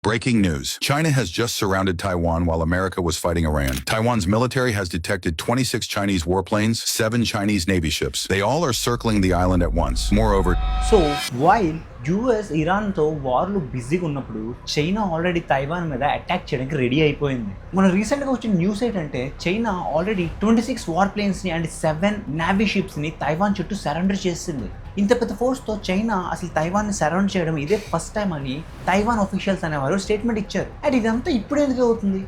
Breaking news. China has just surrounded Taiwan while America was fighting Iran. Taiwan's military has detected 26 Chinese warplanes, 7 Chinese Navy ships. They all are circling the island at once. Moreover, while US ఇరాన్తో వార్లు బిజీగా ఉన్నప్పుడు China already Taiwan మీద attack చేయడానికి ready అయిపోయింది. మన రీసెంట్గా వచ్చిన న్యూస్ ఏంటంటే చైనా ఆల్రెడీ 26 వార్ ప్లేన్స్ని అండ్ 7 నావీ షిప్స్ని తైవాన్ చుట్టూ సరెండర్ చేసింది. ఇంత పెద్ద ఫోర్స్తో చైనా అసలు తైవాన్ని సరౌండ్ చేయడం ఇదే ఫస్ట్ టైం అని తైవాన్ ఆఫీషియల్స్ అనేవారు స్టేట్మెంట్ ఇచ్చారు. అండ్ ఇదంతా ఇప్పుడు ఎందుకు అవుతుంది?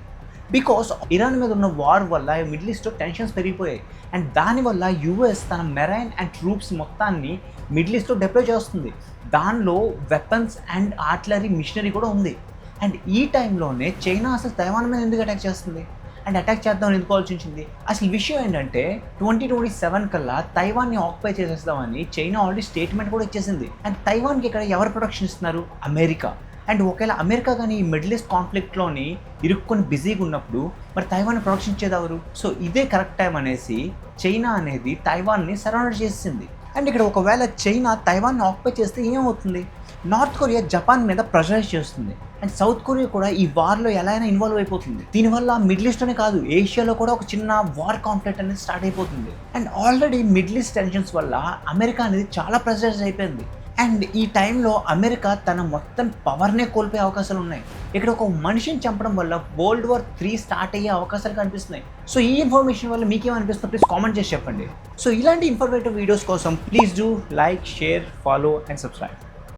బికాస్ ఇరాన్ మీద ఉన్న వార్ వల్ల మిడిల్ ఈస్ట్లో టెన్షన్స్ పెరిగిపోయాయి అండ్ దానివల్ల యుఎస్ తన మెరైన్ అండ్ ట్రూప్స్ మొత్తాన్ని మిడిల్ ఈస్ట్లో డిప్లాయ్ చేస్తుంది. దానిలో వెపన్స్ అండ్ ఆర్టిలరీ మిషనరీ కూడా ఉంది. అండ్ ఈ టైంలోనే చైనా అసలు తైవాన్ మీద ఎందుకు అటాక్ చేస్తుంది అండ్ అటాక్ చేద్దామని ఎందుకు ఆలోచించింది? అసలు విషయం ఏంటంటే 2027 కల్లా తైవాన్ని ఆక్యుపై చేసేస్తామని చైనా ఆల్రెడీ స్టేట్మెంట్ కూడా ఇచ్చేసింది. అండ్ తైవాన్కి ఇక్కడ ఎవరు ప్రొటెక్షన్ ఇస్తున్నారు? అమెరికా. అండ్ ఒకవేళ అమెరికా కానీ ఈ మిడిల్ ఈస్ట్ కాన్ఫ్లిక్ట్లోని ఇరుక్కొని బిజీగా ఉన్నప్పుడు మరి తైవాన్ని ప్రొటెక్షన్ ఇచ్చేది ఎవరు? సో ఇదే కరెక్ట్ టైం అనేసి చైనా అనేది తైవాన్ని సరౌండర్ చేసింది. అండ్ ఇక్కడ ఒకవేళ చైనా తైవాన్ని ఆక్యుపై చేస్తే ఏమవుతుంది? నార్త్ కొరియా జపాన్ మీద ప్రెషరైజ్ చేస్తుంది అండ్ సౌత్ కొరియా కూడా ఈ వార్లో ఎలా అయినా ఇన్వాల్వ్ అయిపోతుంది. దీనివల్ల మిడిల్ ఈస్ట్లోనే కాదు ఏషియాలో కూడా ఒక చిన్న వార్ కాన్ఫ్లిక్ట్ అనేది స్టార్ట్ అయిపోతుంది. And already middle east tensions వల్ల అమెరికా అనేది చాలా ప్రెషరైజ్ అయిపోయింది. అండ్ ఈ టైంలో అమెరికా తన మొత్తం పవర్నే కోల్పోయే అవకాశాలు ఉన్నాయి. ఇక్కడ ఒక మనిషిని చంపడం వల్ల వరల్డ్ వార్ 3 స్టార్ట్ అయ్యే అవకాశాలు కనిపిస్తున్నాయి. సో ఈ ఇన్ఫర్మేషన్ వల్ల మీకేమనిపిస్తుందో ప్లీజ్ కామెంట్ చేసి చెప్పండి. సో ఇలాంటి ఇన్ఫర్మేటివ్ వీడియోస్ కోసం please do like, share, follow and subscribe.